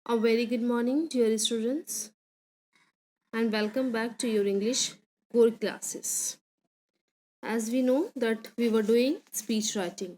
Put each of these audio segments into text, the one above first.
A very good morning, dear students, and welcome back to your English core classes. As we know that we were doing speech writing,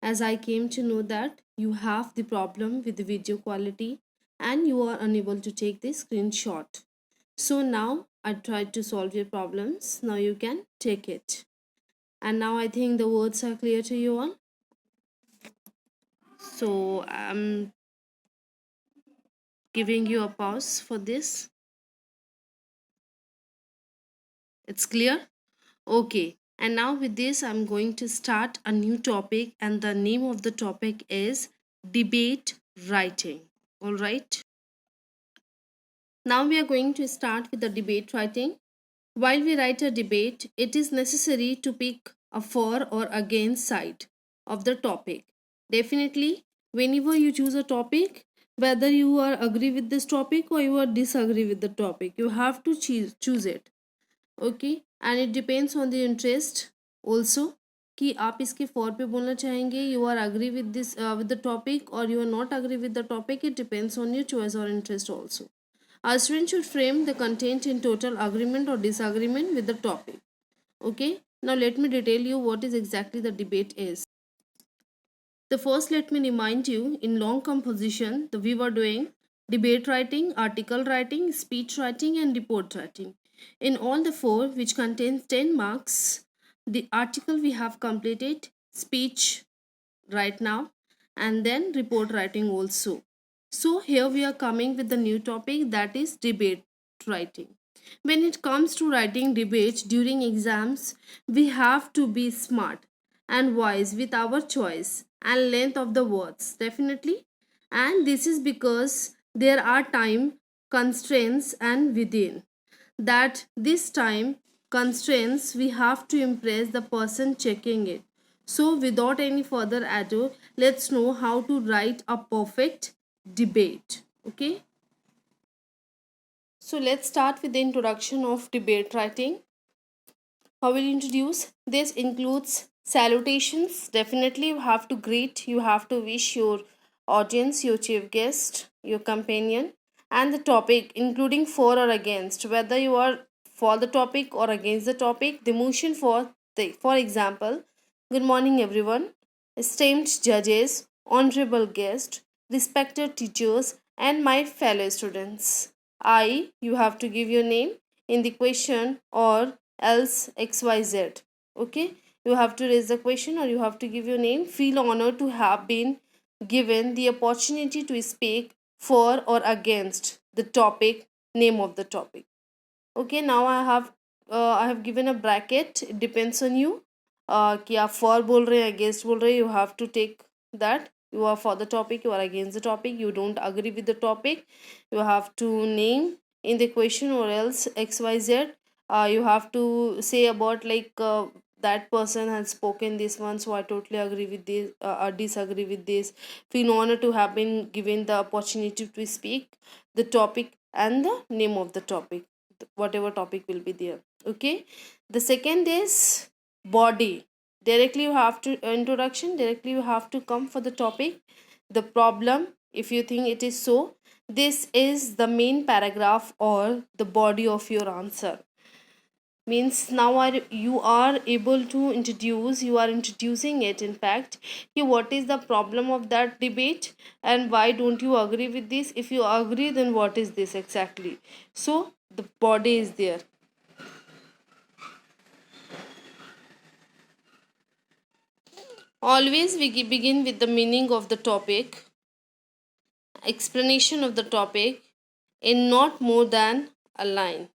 as I came to know that you have the problem with the video quality and you are unable to take the screenshot. So now I tried to solve your problems. Now you can take it. And now I think the words are clear to you all. So I'm giving you a pause for this. It's clear? Okay, and now with this, I'm going to start a new topic, and the name of the topic is debate writing. All right, now we are going to start with the debate writing. While we write a debate, it is necessary to pick a for or against side of the topic. Definitely, whenever you choose a topic, whether you are agree with this topic or you are disagree with the topic, you have to choose it. Okay and it depends on the interest also कि आप इसके for पे बोलना चाहेंगे you are agree with this with the topic or you are not agree with the topic it depends on your choice or interest also our student should frame the content in total agreement or disagreement with the topic. Okay, now let me detail you what is exactly the debate is. The first, let me remind you, in long composition, we were doing debate writing, article writing, speech writing, and report writing. In all the four, which contains 10 marks, the article we have completed, speech right now, and then report writing also. So here we are coming with the new topic, that is debate writing. When it comes to writing debates during exams, we have to be smart and wise with our choice and length of the words, definitely. And this is because there are time constraints and within that this time constraints we have to impress the person checking it. So without any further ado, let's know how to write a perfect debate. Okay, so let's start with the introduction of debate writing. How will you introduce? This includes salutations. Definitely, you have to greet, you have to wish your audience, your chief guest, your companion, and the topic, including for or against, whether you are for the topic or against the topic. The motion for example, good morning, everyone, esteemed judges, honorable guests, respected teachers, and my fellow students. You have to give your name in the question or else xyz. Okay, you have to raise the question or you have to give your name. Feel honored to have been given the opportunity to speak for or against the topic, name of the topic. Okay, now I have given a bracket. It depends on you कि आप for बोल रहे हैं against बोल रहे हैं. You have to take that. You are for the topic, you are against the topic, you don't agree with the topic. You have to name in the question or else xyz. You have to say about that person has spoken this one, so I totally agree with this, disagree with this. Feel honored to have been given the opportunity to speak the topic and the name of the topic, whatever topic will be there. Okay, the second is body. Directly you have to introduction, directly you have to come for the topic, the problem, if you think it is so. This is the main paragraph or the body of your answer. Means now you are able to introduce, you are introducing it in fact, what is the problem of that debate and why don't you agree with this. If you agree, then what is this exactly. So the body is there. Always we begin with the meaning of the topic, explanation of the topic in not more than a line.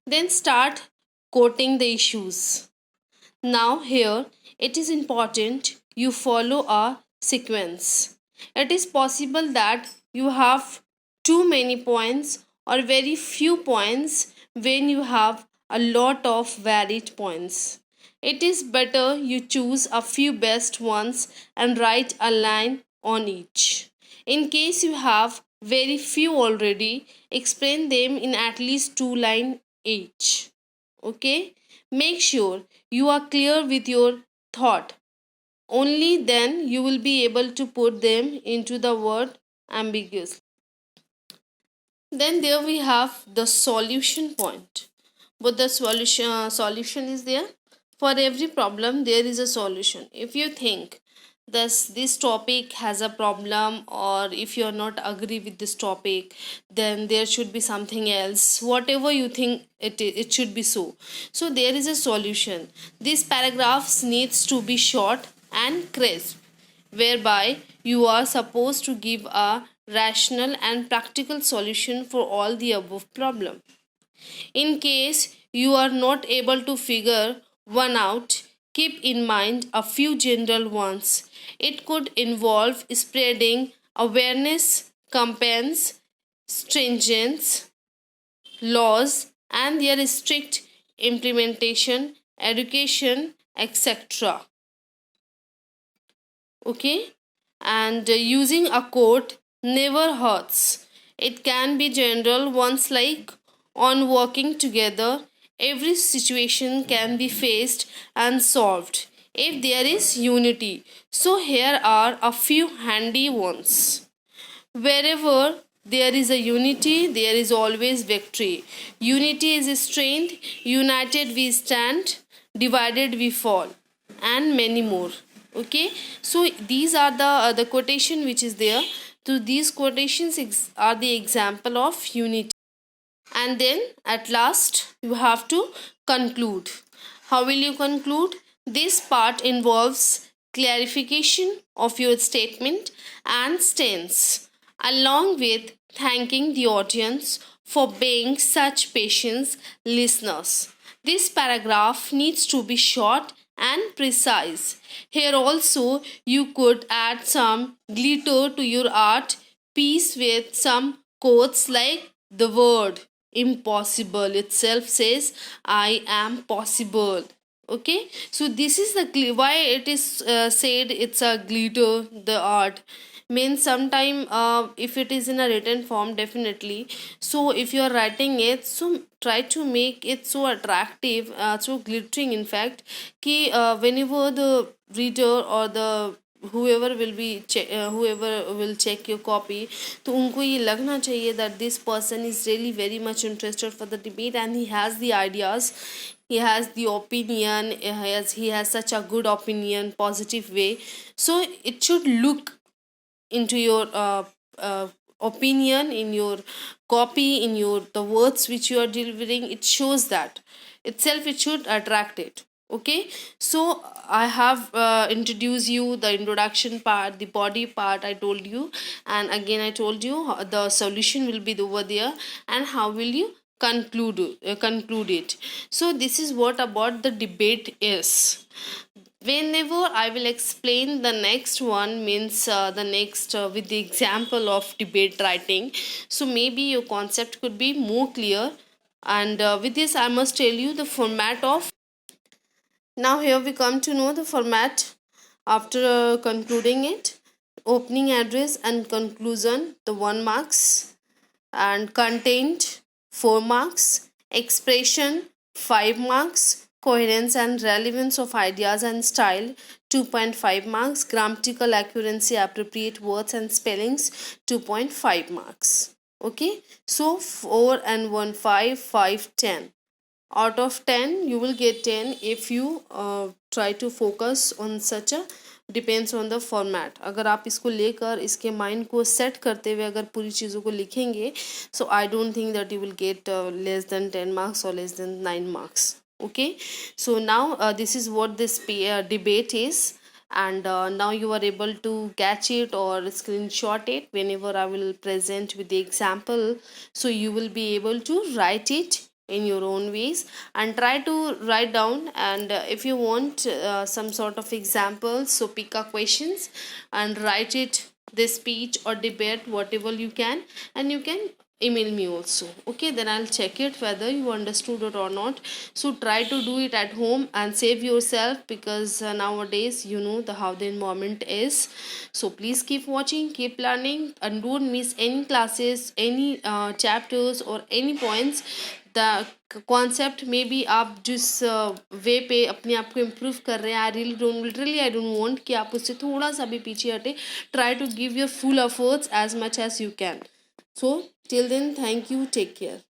Then start quoting the issues. Now, here it is important you follow a sequence. It is possible that you have too many points or very few points when you have a lot of varied points. It is better you choose a few best ones and write a line on each. In case you have very few already, explain them in at least two lines each. Okay, make sure you are clear with your thought. Only then you will be able to put them into the word ambiguously. Then there we have the solution point. But the solution is there. For every problem there is a solution. If you think this topic has a problem, or if you are not agree with this topic, then there should be something else, whatever you think it should be. So there is a solution. These paragraphs needs to be short and crisp, whereby you are supposed to give a rational and practical solution for all the above problem. In case you are not able to figure one out, keep in mind a few general ones. It could involve spreading awareness, campaigns, stringence, laws, and their strict implementation, education, etc. Okay? And using a quote never hurts. It can be general ones like, on working together, every situation can be faced and solved if there is unity. So, here are a few handy ones. Wherever there is a unity, there is always victory. Unity is strength, united we stand, divided we fall, and many more. Okay, so these are the quotation which is there. So these quotations are the example of unity. And then at last you have to conclude. How will you conclude? This part involves clarification of your statement and stance, along with thanking the audience for being such patient listeners. This paragraph needs to be short and precise. Here also you could add some glitter to your art piece with some quotes like, the word impossible itself says I am possible. Okay, so this is the why it is said it's a glitter the art means sometime if it is in a written form, definitely. So if you are writing it, so try to make it so attractive, so glittering in fact, कि whenever the reader or the whoever will be whoever will check your copy, तो उनको ये लगना चाहिए that this person is really very much interested for the debate and he has the ideas, he has the opinion, he has such a good opinion, positive way. So it should look into your opinion in your copy, in your the words which you are delivering. It shows that itself, it should attract it. Okay, so I have introduced you the introduction part, the body part I told you, and again I told you the solution will be over there, and how will you conclude it. So this is what about the debate is. Whenever I will explain the next one, means the next with the example of debate writing, so maybe your concept could be more clear. And with this I must tell you the format of. Now here we come to know the format after concluding it. Opening address and conclusion, the 1 marks, and content 4 marks, expression 5 marks, coherence and relevance of ideas and style 2.5 marks, grammatical accuracy, appropriate words and spellings 2.5 marks. Okay, so 4 and 1 5 5 10. Out of 10 you will get 10 if you try to focus on such a, depends on the format. अगर आप इसको लेकर इसके mind को set करते हुए अगर पूरी चीज़ों को लिखेंगे, so I don't think that you will get less than 10 marks or less than 9 marks. Okay, so now this is what this debate is, and now you are able to catch it or screenshot it whenever I will present with the example, so you will be able to write it in your own ways and try to write down. And if you want some sort of examples, so pick up questions and write it, this speech or debate, whatever you can, and you can email me also. Okay, then I'll check it whether you understood it or not. So try to do it at home and save yourself, because nowadays you know the how the environment is. So please keep watching, keep learning, and don't miss any classes, any chapters or any points. The concept may be आप जिस वे पे अपने आप को improve कर रहे हैं, I don't want कि आप उससे थोड़ा सा भी पीछे हटे. Try to give your full efforts as much as you can. So till then, thank you, take care.